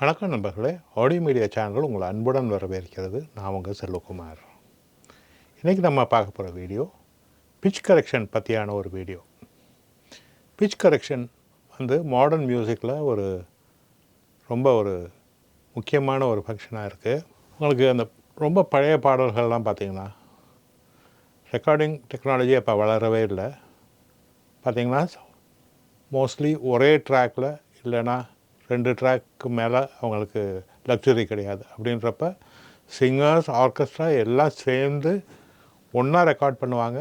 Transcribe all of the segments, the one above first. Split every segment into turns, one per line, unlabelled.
வணக்கம் நண்பர்களே, audio media channel உங்களை அன்புடன் வரவேற்கிறது. நான் உங்கள் செல்வகுமார். இன்றைக்கி நம்ம பார்க்க போகிற வீடியோ பிட்ச் கரெக்ஷன் பற்றியான ஒரு வீடியோ. பிட்ச் கரெக்ஷன் மாடர்ன் மியூசிக்கில் ரொம்ப முக்கியமான ஒரு ஃபங்க்ஷனாக இருக்குது. உங்களுக்கு அந்த ரொம்ப பழைய பாடல்கள்லாம் பார்த்திங்கன்னா ரெக்கார்டிங் டெக்னாலஜி அப்போ வளரவே இல்லை. பார்த்திங்கன்னா மோஸ்ட்லி ஒரே ட்ராக்கில் இல்லைன்னா 2 ட்ராக்கு மேலே அவங்களுக்கு லக்ஸுரி கிடையாது. அப்படின்றப்ப சிங்கர்ஸ், ஆர்கெஸ்ட்ரா எல்லாம் சேர்ந்து ஒன்றா ரெக்கார்ட் பண்ணுவாங்க.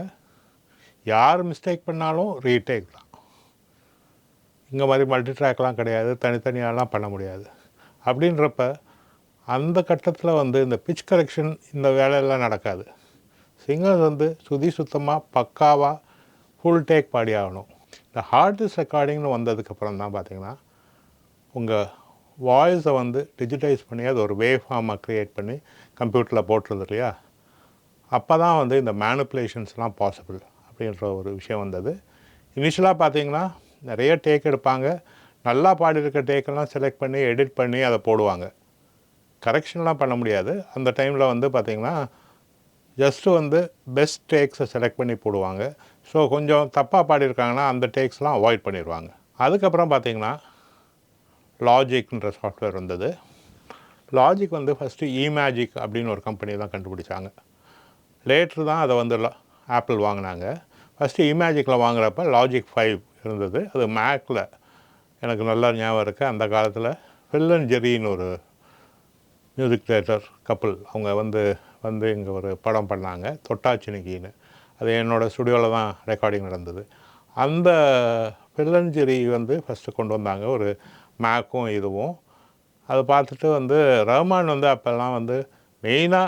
யார் மிஸ்டேக் பண்ணாலும் ரீடேக் தான். இங்கே மாதிரி மல்டி ட்ராக்லாம் கிடையாது, தனித்தனியாலாம் பண்ண முடியாது. அப்படின்றப்ப அந்த கட்டத்தில் இந்த பிட்ச் கரெக்ஷன் இந்த வேலையெல்லாம் நடக்காது. சிங்கர்ஸ் சுதி சுத்தமாக பக்காவாக ஃபுல் டேக் பாடி ஆகணும். இந்த ஹார்ட் டிஸ்க் ரெக்கார்டிங்னு வந்ததுக்கப்புறம் தான் பார்த்திங்கன்னா உங்கள் வாய்ஸை டிஜிட்டைஸ் பண்ணி அது ஒரு வேவ் ஃபார்மாக க்ரியேட் பண்ணி கம்ப்யூட்டரில் போட்டுருது இல்லையா, அப்போ தான் இந்த மேனிப்புலேஷன்ஸ்லாம் பாசிபிள் அப்படின்ற ஒரு விஷயம் வந்தது. இனிஷியலாக பார்த்திங்கன்னா நிறைய டேக் எடுப்பாங்க. நல்லா பாடியிருக்க டேக்கெல்லாம் செலக்ட் பண்ணி எடிட் பண்ணி அதை போடுவாங்க. கரெக்ஷன்லாம் பண்ண முடியாது. அந்த டைமில் பார்த்திங்கன்னா ஜஸ்ட்டு பெஸ்ட் டேக்ஸை செலக்ட் பண்ணி போடுவாங்க. ஸோ கொஞ்சம் தப்பாக பாடியிருக்காங்கன்னா அந்த டேக்ஸ்லாம் அவாய்ட் பண்ணிடுவாங்க. அதுக்கப்புறம் பார்த்திங்கன்னா லாஜிக்ன்ற சாஃப்ட்வேர் வந்தது. லாஜிக் ஃபஸ்ட்டு இமேஜிக் அப்படின்னு ஒரு கம்பெனி தான் கண்டுபிடிச்சாங்க. லேட்ரு தான் அதை ஆப்பிள் வாங்கினாங்க. ஃபஸ்ட்டு இமேஜிக்கில் வாங்குறப்ப லாஜிக் 5 இருந்தது. அது மேக்கில் எனக்கு நல்லா ஞாபகம் இருக்குது. அந்த காலத்தில் ஃபில் அண்ட் ஜெரின்னு ஒரு மியூசிக் டைரக்டர் கப்புள் அவங்க இங்கே ஒரு படம் பண்ணாங்க, தொட்டாச்சினிக்கின்னு. அது என்னோடய ஸ்டுடியோவில் தான் ரெக்கார்டிங் நடந்தது. அந்த ஃபில் அண்ட் ஜெரி ஃபஸ்ட்டு கொண்டு வந்தாங்க, ஒரு மேக்கும் இதுவும். அதை பார்த்துட்டு ரஹ்மான் அப்போல்லாம் மெயினாக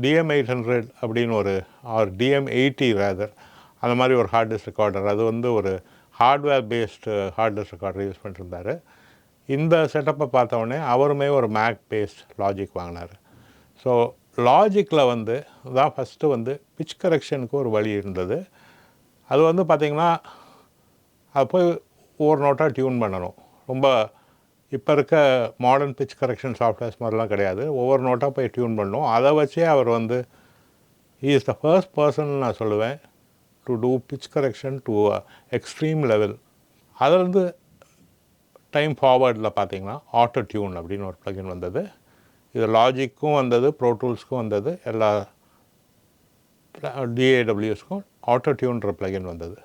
DM800 அப்படின்னு ஒரு DM80 ரேதர் அந்த மாதிரி ஒரு ஹார்ட் டிஸ்க் ரெக்கார்டர், அது ஒரு hardware based hard disk recorder use பண்ணிட்டுருந்தார். இந்த செட்டப்பை பார்த்தோடனே அவருமே ஒரு மேக் பேஸ்ட் லாஜிக் வாங்கினார். ஸோ லாஜிக்கில் தான் ஃபஸ்ட்டு பிட்ச் கரெக்ஷனுக்கு ஒரு வழி இருந்தது. அது பார்த்திங்கன்னா அது போய் ஒவ்வொரு நோட்டாக டியூன் பண்ணணும். ரொம்ப இப்போ இருக்க மாடர்ன் பிட்ச் கரெக்ஷன் சாஃப்ட்வேர்ஸ் மாதிரிலாம் கிடையாது. ஒவ்வொரு நோட்டாக போய் டியூன் பண்ணணும். அதை வச்சே அவர் he is the first person நான் சொல்லுவேன் to do pitch correction to extreme level. அதில் டைம் ஃபார்வர்டில் பார்த்திங்கன்னா ஆட்டோ டியூன் அப்படின்னு ஒரு ப்ளகின் வந்தது. இது லாஜிக்கும் வந்தது, ப்ரோ டூல்ஸ்க்கும் வந்தது, எல்லா DAWஸ்க்கும் ஆட்டோ டியூன்ற ப்ளகின் வந்தது.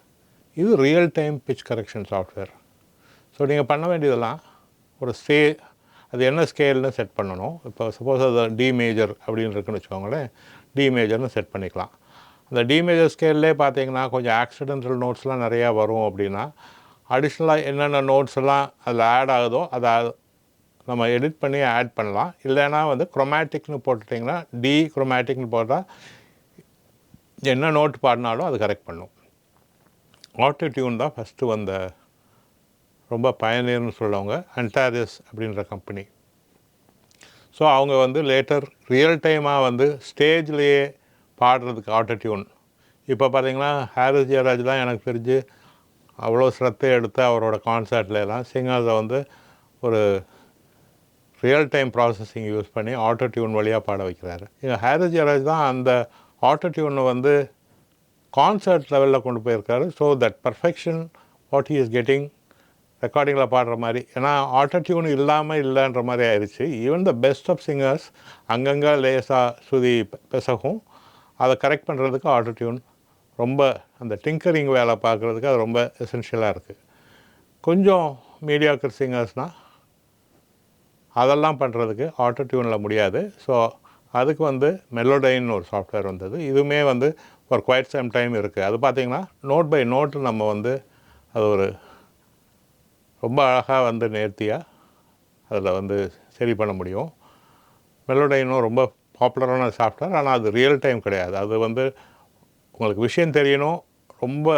இது real time pitch correction software. So நீங்கள் பண்ண வேண்டியதெல்லாம் ஒரு அது என்ன ஸ்கேல்னு செட் பண்ணணும். இப்போ சப்போஸ் அது டி மேஜர் அப்படின்னு இருக்குன்னு வச்சுக்கோங்களேன், டி மேஜர்னு செட் பண்ணிக்கலாம். அந்த டி மேஜர் ஸ்கேல்லே பார்த்தீங்கன்னா கொஞ்சம் ஆக்சிடென்டல் நோட்ஸ்லாம் நிறையா வரும். அப்படின்னா அடிஷ்னலாக என்னென்ன நோட்ஸ் எல்லாம் அதில் ஆட் ஆகுதோ அதை நம்ம எடிட் பண்ணி ஆட் பண்ணலாம். இல்லைன்னா குரோமேட்டிக்னு போட்டுட்டிங்கன்னா டி குரோமேட்டிக்னு போட்டால் என்ன நோட் பாடினாலும் அது கரெக்ட் பண்ணும். ஆட்டோ டியூன் தான் ஃபஸ்ட்டு ரொம்ப பயனியர்னு சொல்லுவாங்க, அன்டாரியஸ் அப்படின்ற கம்பெனி. ஸோ அவங்க லேட்டர் ரியல் டைமாக ஸ்டேஜ்லேயே பாடுறதுக்கு ஆட்டோ டியூன். இப்போ பார்த்திங்கன்னா ஹாரிஸ் ஜெயராஜ் தான் எனக்கு தெரிஞ்சு அவ்வளோ சிரத்தை எடுத்து அவரோட கான்சர்ட்லாம் சிங்கர்ஸை ஒரு ரியல் டைம் ப்ராசஸிங் யூஸ் பண்ணி ஆட்டோ டியூன் வழியாக பாட வைக்கிறாரு. இங்கே ஹாரிஸ் ஜெயராஜ் தான் அந்த ஆட்டோ டியூனை கான்சர்ட் லெவலில் கொண்டு போயிருக்காரு. So that perfection what he is getting ரெக்கார்டிங்கில் பாடுற மாதிரி. ஏன்னா ஆட்டோ டியூன் இல்லாமல் இல்லைன்ற மாதிரி ஆயிடுச்சு. Even the best of singers அங்கங்கே லேசாக சுதி பெசகும். அதை கரெக்ட் பண்ணுறதுக்கு ஆட்டோ டியூன் ரொம்ப அந்த டிங்கரிங் வேலை பார்க்குறதுக்கு அது ரொம்ப எசென்ஷியலாக இருக்குது. கொஞ்சம் மீடியாக்கர் சிங்கர்ஸ்னால் அதெல்லாம் பண்ணுறதுக்கு ஆட்டோ டியூனில் முடியாது. ஸோ அதுக்கு மெலோடைன்னு ஒரு சாஃப்ட்வேர் வந்தது. இதுவுமே ஒரு குவைட் சம் டைம் இருக்குது. அது பார்த்திங்கன்னா நோட் பை நோட்டு நம்ம அது ஒரு ரொம்ப அழகாக நேர்த்தியாக அதில் சரி பண்ண முடியும். மெலோடைனும் ரொம்ப பாப்புலரான சாஃப்ட்வேர். ஆனால் அது ரியல் டைம் கிடையாது. அது உங்களுக்கு விஷயம் தெரியணும், ரொம்ப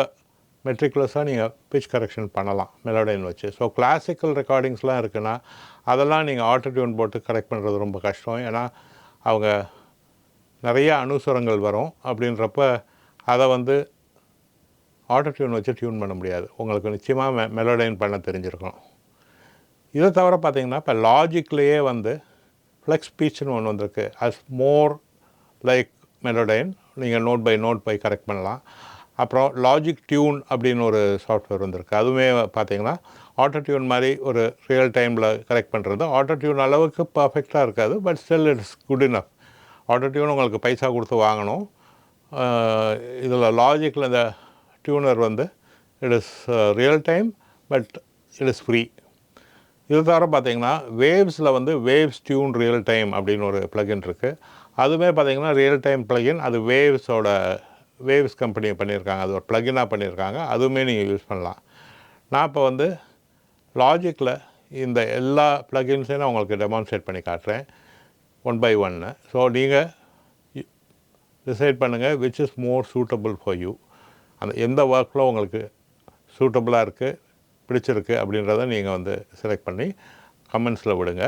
மெட்ரிகுலஸாக நீங்கள் பிட்ச் கரெக்ஷன் பண்ணலாம் மெலோடைன் வச்சு. ஸோ கிளாசிக்கல் ரெக்கார்டிங்ஸ்லாம் இருக்குன்னா அதெல்லாம் நீங்கள் ஆட்டோ டியூன் போட்டு கரெக்ட் பண்ணுறது ரொம்ப கஷ்டம். ஏன்னா அவங்க நிறைய அனுசரங்கள் வரும். அப்படின்றப்ப அதை ஆட்டோ டியூன் வச்சு டியூன் பண்ண முடியாது. உங்களுக்கு நிச்சயமாக மெலோடைன் பண்ண தெரிஞ்சிருக்கணும். இதை தவிர பார்த்தீங்கன்னா இப்போ லாஜிக்லேயே வந்து ஃப்ளெக்ஸ் ஸ்பீச்னு ஒன்று வந்திருக்கு. அஸ் மோர் லைக் மெலோடைன், நீங்கள் note by note by correct பண்ணலாம். அப்புறம் லாஜிக் டியூன் அப்படின்னு ஒரு சாஃப்ட்வேர் வந்திருக்கு. அதுவுமே பார்த்தீங்கன்னா ஆட்டோ டியூன் மாதிரி ஒரு ரியல் டைமில் கரெக்ட் பண்ணுறது. ஆட்டோ டியூன் அளவுக்கு பர்ஃபெக்டாக இருக்காது, but still it's good enough. Auto tune உங்களுக்கு பைசா கொடுத்து வாங்கணும். இதில் லாஜிக்கில் இந்த டியூனர் வந்து it is real time, but it is free. இது தவிர பார்த்தீங்கன்னா வேவ்ஸில் வந்து வேவ்ஸ் டியூன் ரியல் டைம் அப்படின்னு ஒரு ப்ளகின் இருக்குது. அதுவுமே பார்த்தீங்கன்னா ரியல் டைம் ப்ளகின். அது வேவ்ஸ் கம்பெனி பண்ணியிருக்காங்க, அது ஒரு ப்ளகினாக பண்ணியிருக்காங்க. அதுவுமே நீங்கள் யூஸ் பண்ணலாம். நான் இப்போ வந்து லாஜிக்கில் இந்த எல்லா ப்ளகின்ஸையும் நான் உங்களுக்கு டெமான்ஸ்ட்ரேட் பண்ணி காட்டுறேன் ஒன் பை ஒன்னு. ஸோ நீங்கள் டிசைட் பண்ணுங்கள் which is more suitable for you. அந்த எந்த ஒர்க்கில் உங்களுக்கு சூட்டபுளாக இருக்குது, பிடிச்சிருக்கு அப்படின்றத நீங்கள் வந்து செலக்ட் பண்ணி கமெண்ட்ஸில் விடுங்க.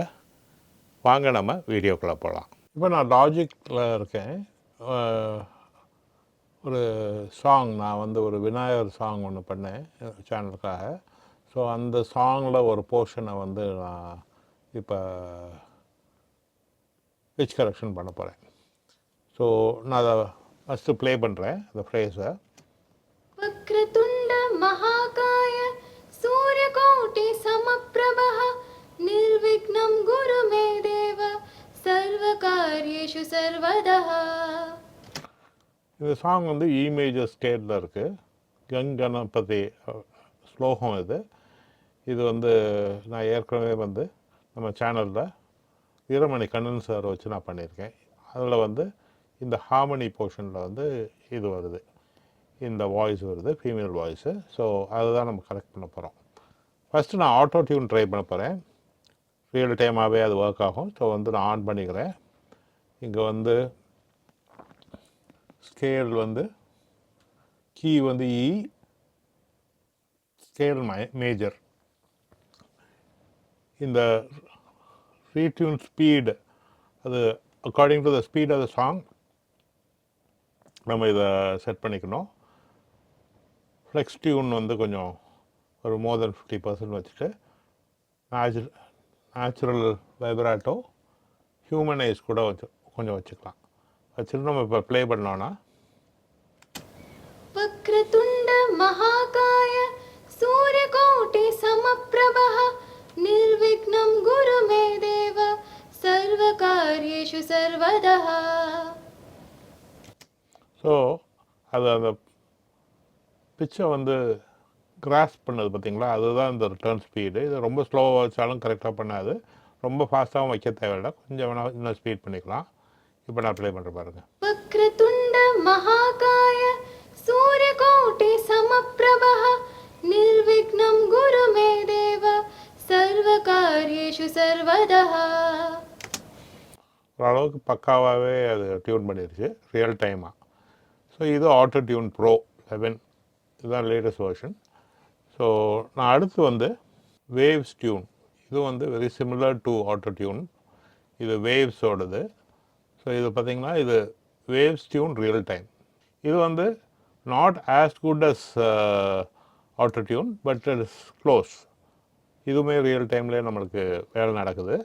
வாங்க நம்ம வீடியோக்குள்ளே போகலாம். இப்போ நான் லாஜிக்கில் இருக்கேன். ஒரு சாங், நான் வந்து ஒரு விநாயகர் சாங் ஒன்று பண்ணேன் சேனலுக்காக. ஸோ அந்த சாங்கில் ஒரு போர்ஷனை வந்து நான் இப்போ பிட்ச் கரெக்ஷன் பண்ண போகிறேன். ஸோ நான் அதை ஃபஸ்ட்டு ப்ளே பண்ணுறேன் அந்த ஃப்ரேஸை.
வக்ரதுண்ட மகாகாய சூரியகோட்டி சமப்ரபः நிர்விக்னம் குரு மே தேவ சர்வகாரியேஷு சர்வதः.
இந்த சாங் வந்து இ மேஜர் ஸ்கேலில் இருக்குது. கணபதி ஸ்லோகம் இது. இது வந்து நான் ஏற்கனவே வந்து நம்ம சேனலில் வீரமணி கண்ணன் சார் வச்சு நான் பண்ணியிருக்கேன். அதில் வந்து இந்த ஹார்மனி போர்ஷனில் வந்து இது வருது, இந்த வாய்ஸ் வருது, ஃபீமேல் வாய்ஸு. ஸோ அதுதான் நம்ம கரெக்ட் பண்ண போகிறோம். ஃபஸ்ட்டு நான் ஆட்டோ டியூன் ட்ரை பண்ண போகிறேன். ரியல் டைமாகவே அது ஒர்க் ஆகும். ஸோ வந்து நான் ஆன் பண்ணிக்கிறேன். இங்கே வந்து ஸ்கேல் வந்து கீ வந்து இ, ஸ்கேல் மேஜர். இந்த ரீடியூன் ஸ்பீடு அது according to the speed of the song நம்ம இதை செட் பண்ணிக்கணும். ஃப்ளெக்ஸ் டியூன் வந்து கொஞ்சம் ஒரு மோர் தென் 50% வச்சுட்டு நேச்சுரல் வைப்ராட்டோ ஹியூமனைஸ் கூட கொஞ்சம் வச்சுக்கலாம். வச்சுட்டு நம்ம இப்போ ப்ளே பண்ணோன்னா
வக்ரதுண்ட மகாகாய சூரியகோட்டி சமப்ரபः நிர்விக்னம் குரு மே தேவ சர்வகாரியேஷு சர்வதः.
ஸோ அது அந்த பிச்சை வந்து கிராஸ் பண்ணது பார்த்தீங்களா, அதுதான் இந்த ரிட்டர்ன் ஸ்பீடு. இது ரொம்ப ஸ்லோவாக வச்சாலும் கரெக்டாக பண்ணாது, ரொம்ப ஃபாஸ்ட்டாகவும் வைக்க தேவையில்லை, கொஞ்சம் வேணால் இன்னும் ஸ்பீட் பண்ணிக்கலாம். இப்போ நான் ப்ளே பண்ணுற பாருங்கள்.
வக்ரதுண்ட மகாகாய சூரியகோட்டி சமப்ரபः நிர்விக்னம் குரு மே தேவ சர்வகாரியேஷு சர்வதः.
ஓரளவுக்கு பக்காவாகவே அது டியூன் பண்ணிடுச்சு ரியல் டைமாக. ஸோ இது ஆட்டோ டியூன் ப்ரோ 11, இதுதான் லேட்டஸ்ட் வெர்ஷன். ஸோ நான் அடுத்து வந்து வேவ்ஸ் டியூன். இது வந்து very similar to auto tune. இது வேவ்ஸோடது. ஸோ இது பார்த்திங்கன்னா இது வேவ்ஸ் டியூன் ரியல் டைம். இது வந்து not as good as auto tune, but it is close. இதுவுமே ரியல் டைம்லேயே நம்மளுக்கு வேலை நடக்குது.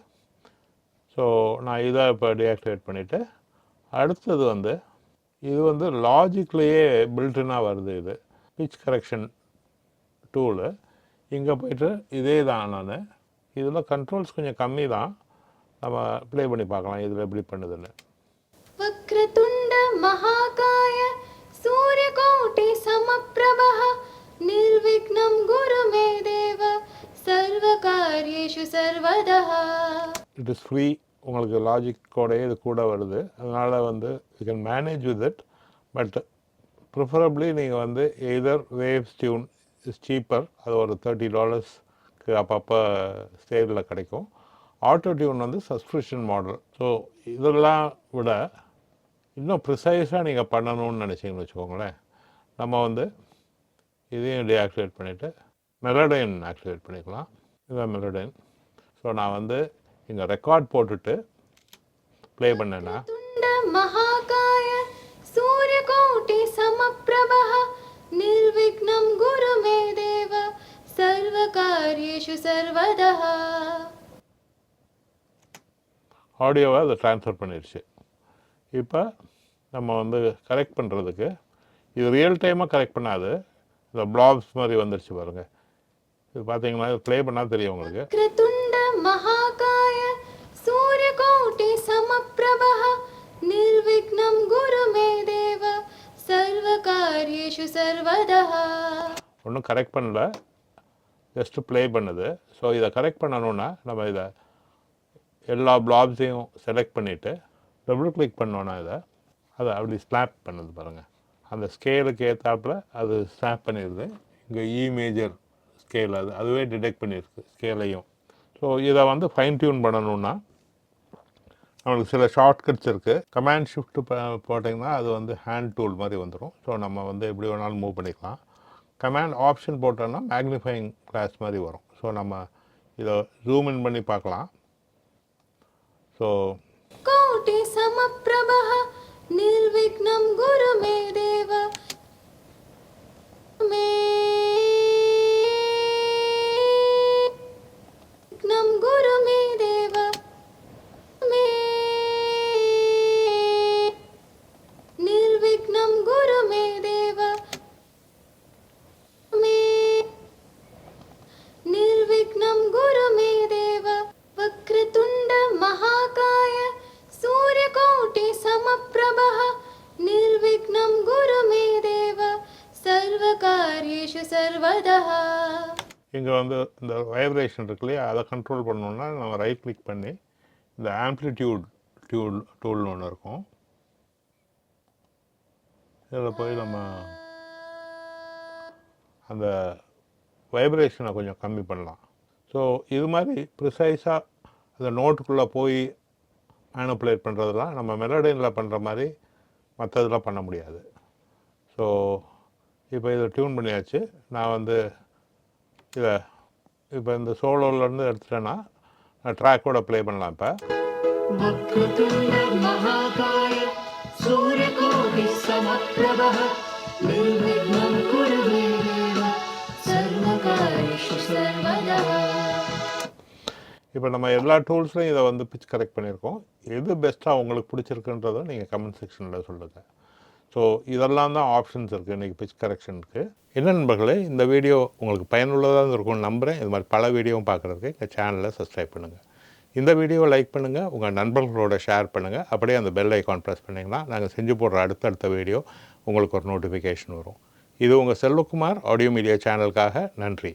ஸோ நான் இதை இப்போ டீஆக்டிவேட் பண்ணிவிட்டு அடுத்தது வந்து இது வந்து லாஜிக்லேயே பில்ட்இன்னாக வருது. இது பிட்ச் கரெக்ஷன் டூலு. இங்கே போய்ட்டு இதே தான் நான் இதில் கண்ட்ரோல்ஸ் கொஞ்சம் கம்மி தான். நம்ம ப்ளே பண்ணி பார்க்கலாம் இதில் எப்படி பண்ணுதுன்னு.
வக்ரதுண்ட மகாகாய சூரியகோட்டி சமப்ரபः நிர்விக்னம் குரு மே தேவ சர்வகாரியேஷு சர்வதः.
It is free. உங்களுக்கு லாஜிக்கோடையே இது கூட வருது. அதனால் வந்து you can manage with it. But preferably நீங்கள் வந்து either Waves tune is cheaper, அது ஒரு $30க்கு அப்பப்போ சேலில் கிடைக்கும். ஆட்டோ டியூன் வந்து சப்ஸ்கிரிப்ஷன் மாடல். ஸோ இதெல்லாம் விட இன்னும் ப்ரிசைஸாக நீங்கள் பண்ணணும்னு நினச்சிங்கன்னு வச்சுக்கோங்களேன், நம்ம வந்து இதையும் டீஆக்டிவேட் பண்ணிவிட்டு மெலோடைன் ஆக்டிவேட் பண்ணிக்கலாம். இதுதான் மெலோடைன். ஸோ நான் வந்து இங்கே ரெக்கார்ட் போட்டுட்டு ப்ளே பண்ணேன்னா
மகாகாய சூரியகோட்டி சமப்ரபः நிர்விக்னம் குரு மே தேவ सर्वकार्येषु सर्वदः.
ஆடியோவை அதை ட்ரான்ஸ்ஃபர் பண்ணிடுச்சு. இப்போ நம்ம வந்து கரெக்ட் பண்ணுறதுக்கு இது ரியல் டைமாக கரெக்ட் பண்ணாது, இந்த பிளாப்ஸ் மாதிரி வந்துடுச்சு பாருங்கள். இது பார்த்தீங்கன்னா இது ப்ளே பண்ணால் தெரியும் உங்களுக்கு.
वक्रतुण्ड महाकाय सूर्यकोटि समप्रभः निर्विघ्नं कुरु मे देव सर्वकार्येषु सर्वदः.
ஒன்றும் கரெக்ட் பண்ணல, ஜஸ்ட்டு ப்ளே பண்ணுது. ஸோ இதை கரெக்ட் பண்ணணுன்னா நம்ம இதை எல்லா பிளாப்ஸையும் செலக்ட் பண்ணிவிட்டு டபுள் கிளிக் பண்ணோன்னா அதை அப்படி ஸ்னாப் பண்ணுது பாருங்கள். அந்த ஸ்கேலுக்கு ஏற்றாப்புல அது ஸ்னாப் பண்ணிடுது. இங்கே இ மேஜர் ஸ்கேல் அதுவே டிடெக்ட் பண்ணியிருக்கு ஸ்கேலையும். ஸோ இதை வந்து ஃபைன் டியூன் பண்ணணுன்னா நம்மளுக்கு சில ஷார்ட்கட்ஸ் இருக்குது. கமாண்ட் ஷிஃப்ட் போட்டிங்கன்னா அது வந்து ஹேண்ட் டூல் மாதிரி வந்துடும். ஸோ நம்ம வந்து எப்படி வேணாலும் மூவ் பண்ணிக்கலாம். கமாண்ட் ஆப்ஷன் போட்டோன்னா மேக்னிஃபைங் கிளாஸ் மாதிரி வரும். ஸோ நம்ம இதை ஜூம் இன் பண்ணி பார்க்கலாம். ஸோ
कोटि समप्रभः निर्विघ्नं कुरु मे देव मे विघ्नं कुरु मे देव मे निर्विघ्नं कुरु मे देव मे निर्विघ्नं कुरु मे देव. वक्रतुण्ड महाकाय सूर्यकोटि समप्रभः निर्विघ्नं कुरु मे देव सर्वकार्येषु सर्वदः.
இங்கே வந்து இந்த வைப்ரேஷன் இருக்கு இல்லையா, அதை கண்ட்ரோல் பண்ணணுன்னா நம்ம ரைட் கிளிக் பண்ணி இந்த ஆம்ப்ளிடியூட் டூல்னு ஒன்று இருக்கும். இதில் போய் நம்ம அந்த வைப்ரேஷனை கொஞ்சம் கம்மி பண்ணலாம். ஸோ இது மாதிரி ப்ரிசைஸாக அந்த நோட்டுக்குள்ளே போய் மேனிப்புலேட் பண்ணுறதுலாம் நம்ம மெலடியில் பண்ணுற மாதிரி மற்றதெல்லாம் பண்ண முடியாது. ஸோ இப்போ இதை டியூன் பண்ணியாச்சு. நான் வந்து இதை இப்போ இந்த சோலோலேருந்து எடுத்துட்டேன்னா நான் ட்ராக்கோட ப்ளே பண்ணலாம். இப்போ
वक्रतुण्ड महाकाय सूर्यकोटि समप्रभः निर्विघ्नं कुरु मे देव सर्वकार्येषु सर्वदा.
இப்போ நம்ம எல்லா டூல்ஸ்லையும் இதை வந்து பிச் கரெக்ட் பண்ணியிருக்கோம். எது பெஸ்ட்டாக உங்களுக்கு பிடிச்சிருக்குன்றதை நீங்கள் கமெண்ட் செக்ஷனில் சொல்லுங்கள். ஸோ இதெல்லாம் தான் ஆப்ஷன்ஸ் இருக்குது இன்றைக்கி பிச் கரெக்ஷனுக்கு. என்ன நண்பர்களே, இந்த வீடியோ உங்களுக்கு பயனுள்ளதாக இருக்கும்னு நம்புகிறேன். இது மாதிரி பல வீடியோவும் பார்க்குறதுக்கு எங்கள் சேனலை சப்ஸ்கிரைப் பண்ணுங்கள். இந்த வீடியோவை லைக் பண்ணுங்கள், உங்கள் நண்பர்களோட ஷேர் பண்ணுங்கள். அப்படியே அந்த பெல் ஐக்கான் ப்ரெஸ் பண்ணிங்கன்னா நாங்கள் செஞ்சு போடுற அடுத்தடுத்த வீடியோ உங்களுக்கு ஒரு நோட்டிஃபிகேஷன் வரும். இது உங்கள் செல்வகுமார் ஆடியோ மீடியா சேனலுக்காக. நன்றி.